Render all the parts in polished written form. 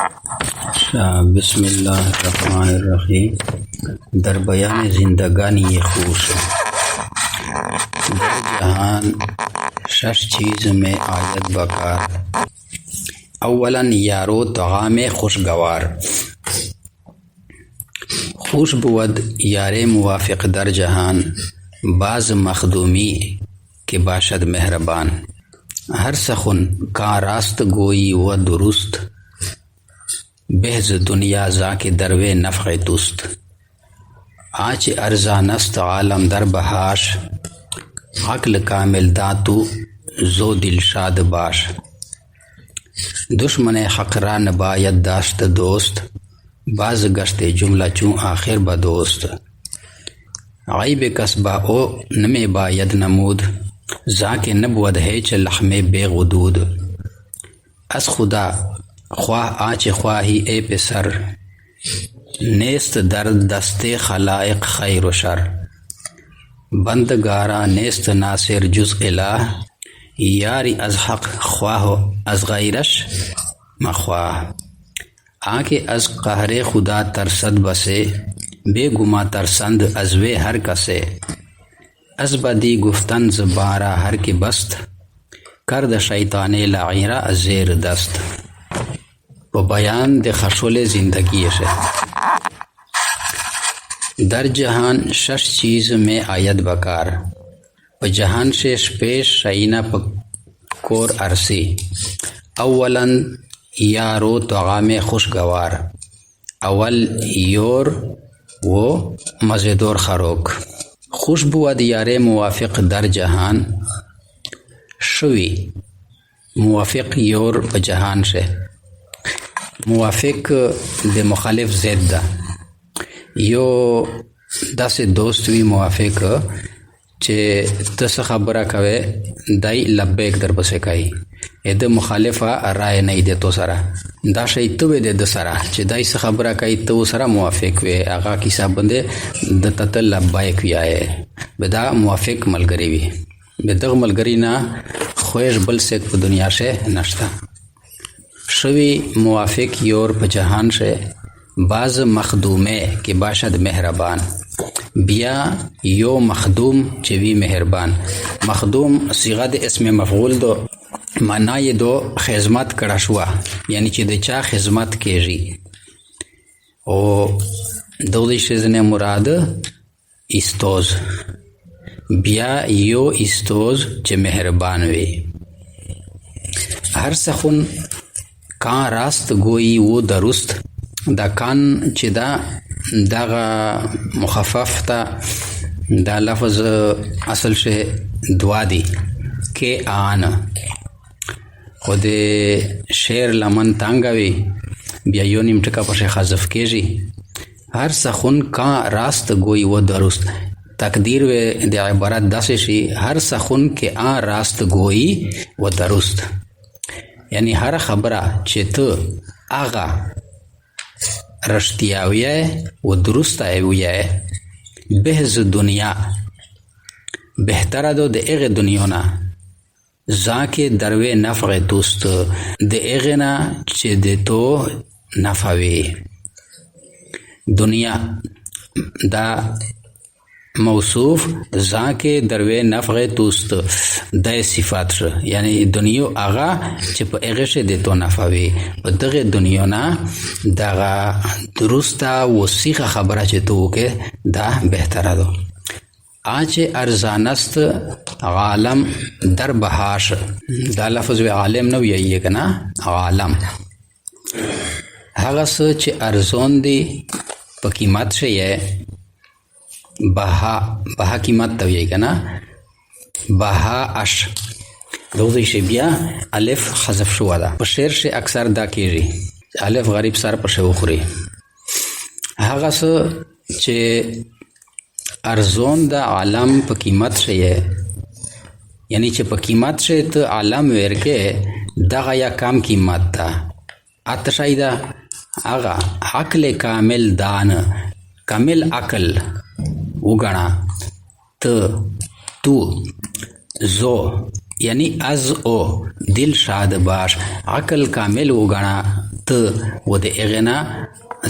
بسم اللہ الرحمن الرحیم. در بیان زندگانی خوش در جہان شش چیز میں آید بکار. اولا یارو طعام خوشگوار. خوش بود یار موافق در جہان، بعض مخدومی کے باشد مہربان. ہر سخن کا راست گوئی و درست، بہز دنیا ذاک دروے نفع توست. آنچ ارزانست عالم در بہاش، عقل کامل داتو زو دل شاد باش. دشمن حق را نباید داشت دوست، باز گشت جملہ چون آخر بدوست. عیب کس با او نمی باید نمود، ذاک نبود ہیچ لحم بے غدود. از خدا خواہ آنچ خواہی اے پسر، نیست در دست خلائق خیر و شر. بندگارا نیست ناصر جز الہ، یاری از حق خواہ از غیرش مخواہ. آنکہ از قہر خدا ترسد بسے، بے گما ترسند از وے ہر کسے. از بدی گفتن زبارہ ہر کے بست، کرد شیطان لعیرہ از زیر دست. و بیان د خشول زندگی سے. در جہان شش چیز میں آید بکار، و جہان شش پیش شئینہ پکور عرصی. اولا یارو طعام خوشگوار. اول یور و مزیدور خروک. خوش بود یار موافق در جہان، شوی موافق یور و جہان سے. موافق د مخالف ضد ده. یو داسې دوست وي موافق چې ته څه خبره کوې دای لبیک در پسې کوي، د مخالفه رای نه دی تو سره. دا شی ته وې د سره چې دای څه خبره کوي ته سره موافق وي، هغه کیسه باندې د ته لبیک ویایې، به دا موافق ملګری وي. به دغه ملګری نه خویش بل څوک په دنیا شه نشته. شوی موافق یور په جہان سے، بعض مخدومے کے باشد مہربان. بیا یو مخدوم چوی مہربان. مخدوم صیغہ د اسم مفعول دو، معنی یہ دو خدمت کړه شوه، یعنی چې د چا خدمت کیږي. او دغه شی نه مراد استوز. بیا یو استوز چې مہربان وي. ہر سخن کان راست گوئی و درست. دا کان چې دا دغه مخفف ته دا لفظ اصل شه دوا دی که آن. خود شعر لمن تانگوی بیا یو نیم ټکا پشه حذف کیږي. هر سخن کان راست گوئی و درست. تقدیر و د عبارت داسې شي هر سخن که آن راست گوئی و درست، یعنی هر خبره چې ته هغه رښتیا ویې و درسته یې ویې، بهز دنیا بهتره دو د هغې دنیا نه، ځکه دروې نفع دوست د هغې نه چې د تو نفع وي. دنیا دا موصوف ذاکے دروے نفع توست دای صفات شو، یعنی دنیا آغا چې په هغه شی د تو نفع وي. په دغه دنیا نه دغه درسته وسیخه خبره چې تو وکې دا بهتره ده. آنچ ارزانست عالم در بهاش. دا لفظ و عالم نه ویایي که نه، عالم هغه څه چې ارزون دی په قیمت شی. بها قیمت ته ویایي که نه، بها اش دغه شی بیا الف حذف شوه ده. په شعر شی اکثر دا کیږي الف غریب سر پر شی وخوري. هغه څه چې ارزون د عالم په قیمت شی، یعنی چې په قیمت شی ته عالم ورکې دغه یا کم قیمت ده. اته شی ده هغه عقل کامل دان، کامل عقل وګڼه. ته تو زو یعنی از او دل شاد باش، عقل کامل وګڼه ته و د هغې نه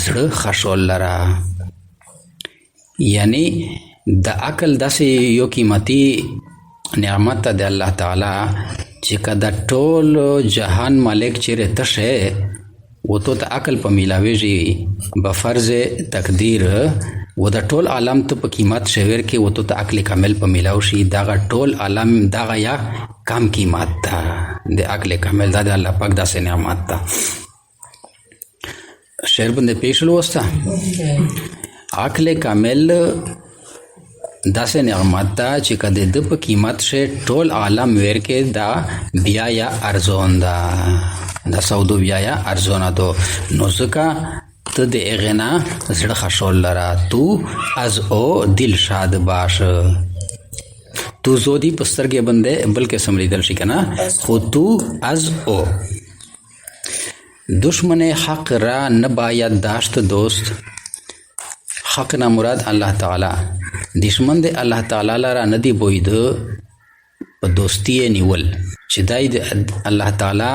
زړه خشول لره. یعنی د عقل داسې یو قیمتي نعمت ته د الله تعالی چې که د ټول جهان مالک چیرې ته شې و تو ته عقل په میلاویږي به فرض تقدیر و د ټول عالم ته په قیمت شویر کې و تو ته عقل کامل په میلاو شي. دغه ټول عالم دغه یا کم قیمت ده د عقل کامل. دا د الله پاک داسې نعمت ده. شعر باندې پیښ لوسته عقل کامل داسې نعمت ده چې که د ده په قیمت شي ټول عالم ویر کې دا بیا یا ارزون ده، دا سودو بیا یا ارزونه ده. نو ځکه ته د هغې نه زړه خشول لره. تو از او دل شاد باش. تو زودی په سترګې باندې بل قسم لیدل شي که نه، خو تو از او. دشمن حق را نباید داشت دوست. حق نه مراد الله تعالی. دشمن د الله تعالی لره نه دی بویده په دوستی یې نیول چې دای د الله تعالی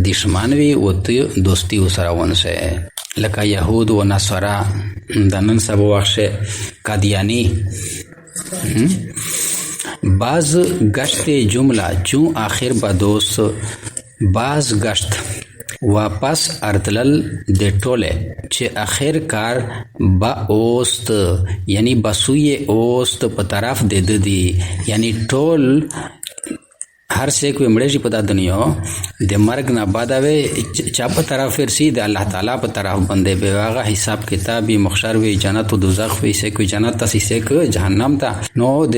دشمن وي او ته دوستی ورسره ونیسې. لکه یهود و نصارا د نن سبا وخت قادیانی. باز گشت جمله چون آخر با دوست. باز گشت واپس ارتلل د ټوله چې آخر کار با اوست، یعنی بسوی اوست په طرف د دی. یعنی ټول هر څه کوي مړ شي په دا دنیا د مرګ نه بعد وي چا په طرف ورسي د الله تعالی په طرف باندې به هغه حساب کتاب وي، محشر وي، جنت او دوزخ وي، څه کوي جنت ته څه کوي جهنم ته. نو د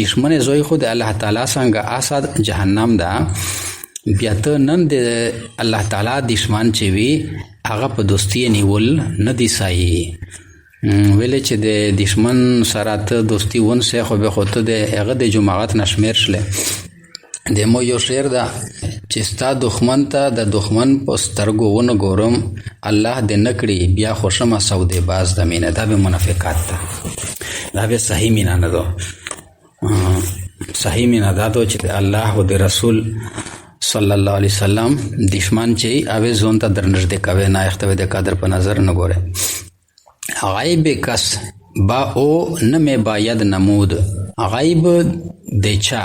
دشمن زوی خو د الله تعالی څنګه اسد جهنم ده. بیا ته نن د الله تعالی دشمن چې وي هغه په دوستی نیول نه دی صحیح. ویلې چې د دشمن سره ته دوستی ونسې خو به خو ته د هغه د جماعت نه شمېر شلې. د مو یو شعر ده چې ستا دښمن ته د دښمن په سترګو ونه ګورم، الله دې نه کړي بیا خوشمه سودې باز د مینه. دا به منافقت ده، دا به صحیح مینه نه ده. صحیح مینه دا ده چې د الله او د رسول صلی الله علیه وسلم دشمن چې اوی ځون ته درنږدې کوي، نه اختوي د قدر په نظر نه ګوره. غیب کس با او نه می باید نمود. غیب د چا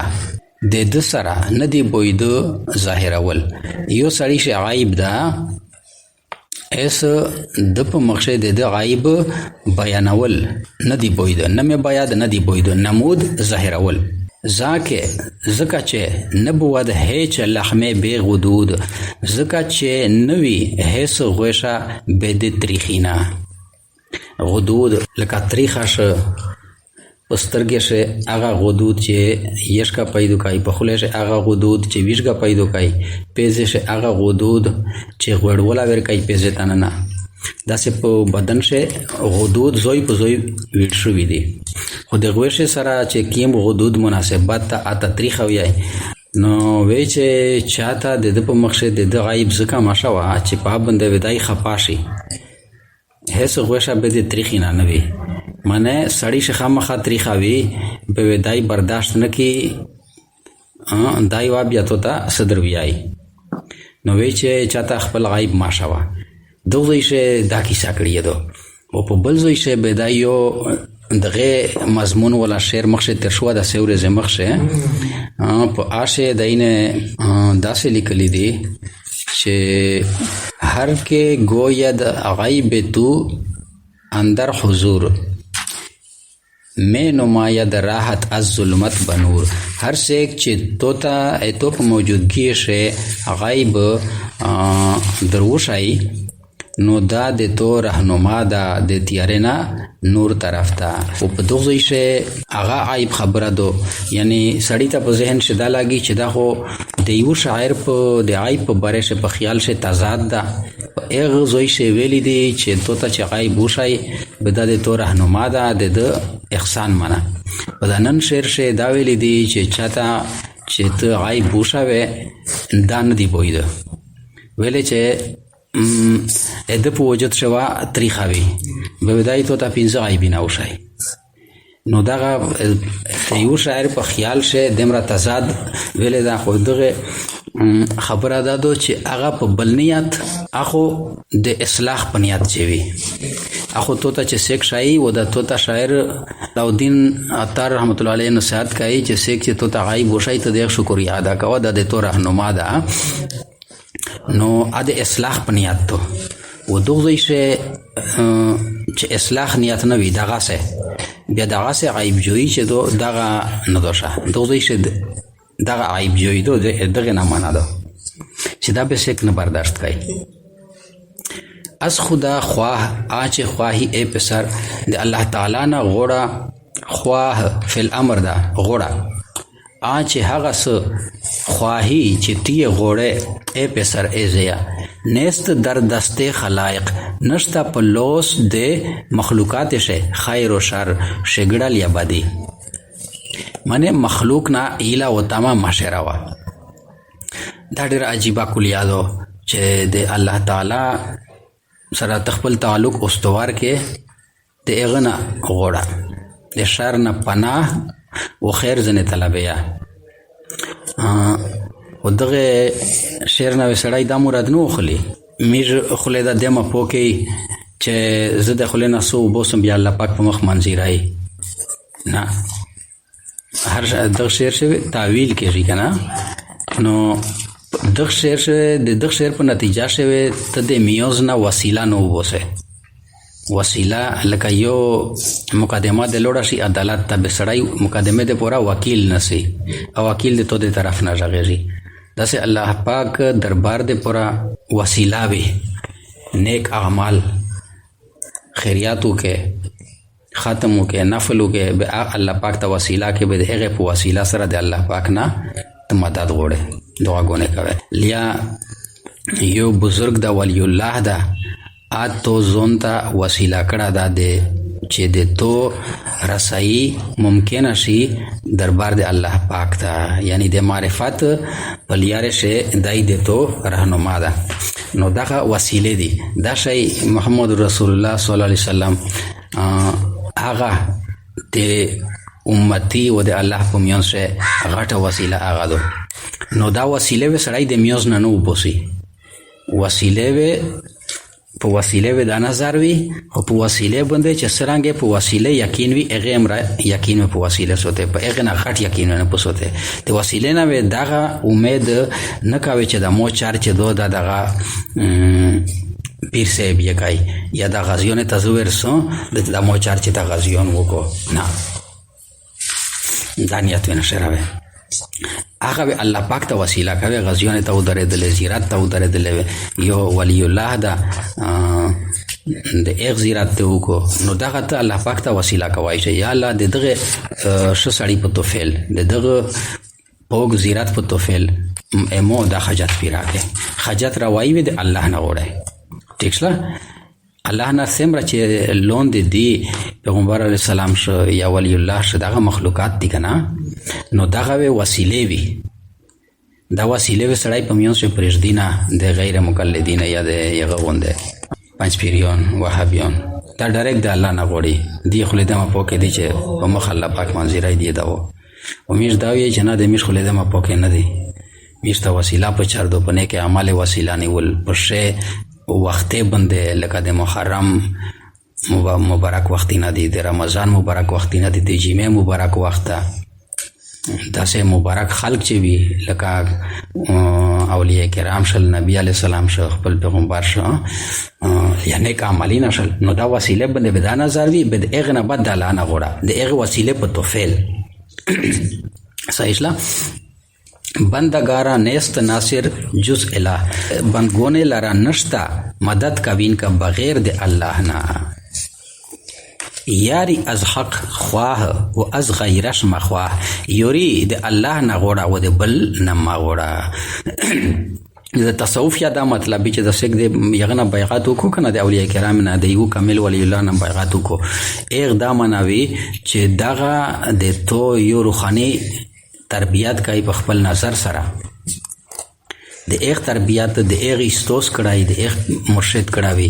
د ده سره نه دی بویده ظاهرول. یو سړی چې غیب ده ایس د په مخشه د ده غیب بیانول نه دی بویده. نه می باید نه دی بویده، نمود ظاهرول. ځکه چې نه بود هیچ لحمه بې غدود. ځکه چې نه وي هیڅ غوښه بې د تریخي نه. غدود لکه تریخه شه په سترګې شه هغه غدود چې یشکه پیدا کوي، په خوله شه هغه غدود چې ویشکه پیدا کوي، پیزې شه هغه غدود چې غوړوله ورکوي پیزې ته نه. داسې په بدن شه غدود زوی په زوی ویل شوي دي. خو د غوښې سره چې کیم غدود مناسبت ته اته تریخه وي نو وی چې چاته د ده په مخ د ده غیب ځکه مشه وه چې په باندې ودای خفا شي. هیڅ غوښه به د تریخي نه وي، معنی سړی چې خامخا تریخه وي به ودای برداشت نه کي، دای وا بیا تو ته صدر ویای. نو وی چې چاته خپل غیب ماشه وه دو ځای شه دا کیسه کړې ده او په بل ځای شه به دا یو دغه مضمون ولا شعر مخشه تر شو د سورې مخشه په آشه دینه داسې لیکلي دي چې هر که گوید غیب تو اندر حضور میں نماید راحت از ظلمت بنور. هر څوک چې تو په موجودګي شه غیب دروشای نو دا د تو رهنما ده د تیارې نه نور طرف ته. او په دغه ځای شه هغه عیب خبره ده، یعنی سړی ته په ذهن شه دا لګي چې دا خو د یو شاعر په د عیب په باره شه په خیال شه تضاد ده. په هغه ځای شه ویلی دي چې تو ته چې غیب وشای به دا د تو رهنما ده د احسان منه. په دا نن شعر شه دا ویلی دي چې چاته چې ته غیب وشوې دا نه دی بویده. ویلی چې د په وجود شوه تریخه وي به ودای تو ته پنځه غیبونه وشای. نو دغه یو شاعر په خیال شه دمره تضاد ویلی دا خو دغه خبره دا ده چې هغه په بل نیت اخو د اصلاح په نیت چې وي اخو تو ته چې سیک شای و د تو ته شاعر علاؤالدین عطار رحمت الله علیه نصیحت کوي چې سیک چې تو ته غایب وشای ته د شکریا ادا کوه د تو راهنما ده نو د اصلاح په نیت تو و دغه شی چې اصلاح نیت نه وي دغه سه بیا دغه سه عیب جوړی چې دغه نه دوشه دغه شی دغه عیب جوړی دغه نه معنا ده چې دا به شک نه برداشت کوي از خدا خواه آچ خواهی ای پسر د الله تعالی نه غوړه خواه فل امر ده غوړه آچ هغه س خواهی چې تی غوړه ای پسر ای زیا نیست در دسته خلائق نشتا په لوس د مخلوقات شه خیر و شر شګړل یا بدی منه مخلوق نه ایلا و تمام مشره وا دا ډېر عجیبه کلیادو چې د الله تعالی سره تخپل تعلق استوار کې د اغنا غوړه د شر نه پناه و خیر زنه طلبیا و دغه شعر نه وسړای دا مراد نو خلی میر خله دا دمه پوکي چې زه د خله نه سو بوسم بیا الله پاک په مخ منځیرای نه هر دغه شعر شوی تعویل کیږي کنه نو دغه شعر په نتیجه شوی ته د میوز نه وسیله نو وسه وسیله لکه یو مقدمه د لوړه شي عدالت ته بسړای مقدمه د پورا وکیل نسی او وکیل د تو د طرف نه راغی داسې الله پاک دربار د پورا وسیله وي نیک اعمال خیریاتو کې ختمو کې نفلو کې به الله پاک ته وسیله کې به هغه په وسیله سره د الله پاک نه مدد غوړي دعاګونه کوي لیا یو بزرگ دا ولی الله دا اتو زونتا وسیله کړه دا د چې د تو رسایي ممکن شي دربار د الله پاک ته یعنی د معرفت پلیاره شه دای د تو راهنما ده نو دغه وسیله دي دا شی محمد رسول الله صلی الله علیه وسلم هغه د امتی و د الله په میانس غټه وسیله هغه ده نو دا وسیله و سړی د میانس نه نو بوسي وسیله و په وسیله و د نظر وی او په وسیله باندې چې سرانګه په وسیله یقین وی هغه امر یقین په وسیله سوته په هغه نه غټ یقین نه پوسوته د وسیله نه و دغه امید نه کوي چې د مو چار چې دغه پیر صاحب یې کوي یا د غزیون تزویر سو د مو چار چې د غزیون وکړو نه دانیت ونه شراوه هغه الله پاک ته وسیله کوي غزیون ته ودرېدل زیارت ته ودرېدل یو ولی الله دا د اغ زیارت ته وکړو نو دغه ته الله پاک ته وسیله کوي چې یا الله دغه شسړی په توفیل دغه پوګ زیارت په توفیل امو د حاجت پیراکه حاجت راوي د الله نه وړه ٹھیک شله الله نه سمره چې لون دی پیغمبر علیه السلام شو یا ولی الله شو دغه مخلوقات دي کنه نو دغه وسیله وي دا وسیله سړی په میون شو پرېږدینه د غیر مقلدین یا د یغه غونده پنځ پیریون وهابیون دا ډایرکټ د الله نه غوړي دی خلې دمه پوکې دی چې په مخ الله پاک منځرای دی دا و میش دا وی جنا د میش خلې دمه پوکې نه دی میش ته وسیله په چار دو پنه کې اعمال وسیله نیول پښه وخت بنده لکه د محرم مبارک وخت نه دی د رمضان مبارک وخت نه دی د جمعه مبارک وخت داسې مبارک خلق چې وي لکه اولیاء کرام شل نبی علیہ السلام شو خپل پیغمبر شو یعنی کاملین شل نو دا وسیله بنده به دا نظر وي به اغه نه بدل نه غوړه د اغه وسیله په توفیل صحیح لا بندگارا نیست ناصر جز الہ بندگونے لرا نشتا مدد کبین کا بغیر د الله نه یاری از حق خواه و از غیرش مخواه یوری د الله نه غوړه و د بل نه ما غوړه د تصوف یا دا مطلب چې د سګ د یغنه بیعت وکړو کنه د اولیاء کرام نه د یو کامل ولی الله نه بیعت وکړو اقدام منوي چې دغه د تو یو روحاني تربیات کوي په خپل نظر سره د ایغ تربیات د ایغ استوس کړای د ایغ مرشد کړاوي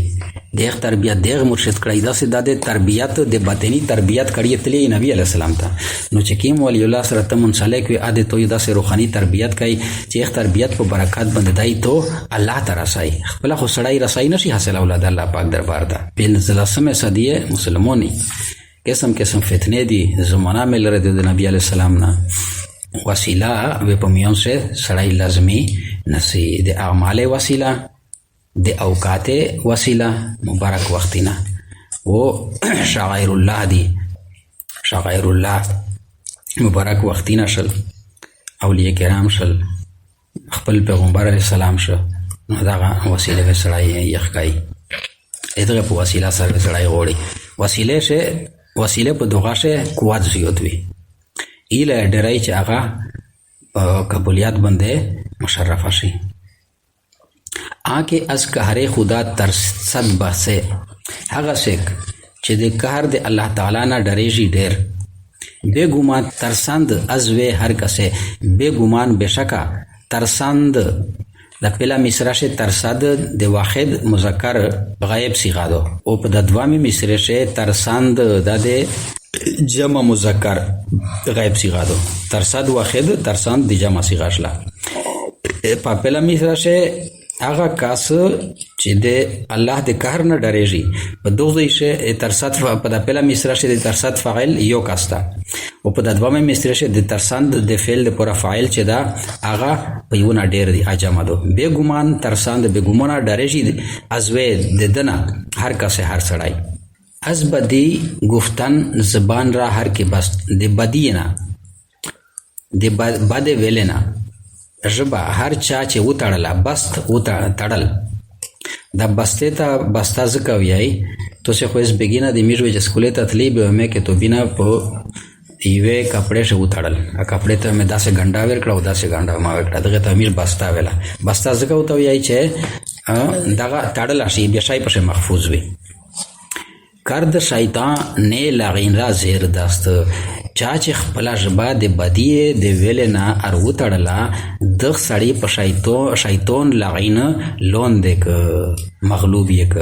دیغ تربیت دیغ مرشد کړی داسې دا د تربیت د باطني تربیت کړی تللی نبی علیه السلام ته نو چې کوم ولی الله سره ته منسلک وي ا دې توی داسې روحاني تربیت کوي چې تربیت په برکات باندې دای تو الله ته رسای خپل خو سړی رسای نشي حاصل اولاد الله پاک دربار ته 15 صدیه مسلمانی قسم قسم فتنې دي زمانہ مل رہے د نبی علیه السلام نه وسیله و په میون سے سړی لازمی نسی د اعمال وسیله د اوقات وسیله مبارک وختینا و شعائر الله دی شعائر الله مبارک وختینا شل اولیاء کرام شل خپل پیغمبر علیه السلام شو نو دا وسیله و سړی یخکای دغه په وسیله سره سړی غوړي وسیله په دغه شه قوت زیات وي ایله ډرای چې هغه قبولیت بنده مشرف شي آکه از قهر خدا ترسد باسه هغه شک چې د قهر د الله تعالی نه ډریږي ډیر بے گمان ترسند از و هر کسه بے گمان بشکا ترسند د پهلا مصرع شه ترسد د واحد مذکر غایب صیغه ده او په د دوامي مصرع شه ترسند د جمع مذکر غایب صیغه ده ترسد واحد ترسند د جمع صیغه شله په پهلا مصرع شه هغه کاس چې د الله د قهر نه ډریږي په دوه شه ترسد په د پهلا مصرع شه د ترسد فاعل یو کاستا او په د دوامه مصرع شه د ترسند د فعل د پر فاعل چې دا هغه په یو نه ډیر دی اجمه دو بے ګمان ترسند بے ګمانه ډریږي ازوی د دنه هر کس هر سړی از بدی گفتن زبان را هر کی بس د بدی نه د بد ویلنا ژبه هر چا چې وتړله بست وتړل دا بسته ته بستا زکه ویای تو سے خو اس بگینا د میژو چې سکولې ته تلی به مې کې تو بنا په ایوه کپڑے شو وتړل ا کپڑے ته مې داسې ګنډا ور کړو داسې ګنډا ما ور کړه دغه ته میر بستا ویلا بستا زکه وته ویای چې دغه تړل شي به شای په محفوظ وي کرد شیطان نه لاغین را زیر دست چا چې خپل ژبه د بدیه د ویل نه ار وتړله د سړی په شیطان لاغین لون دک مغلوب یک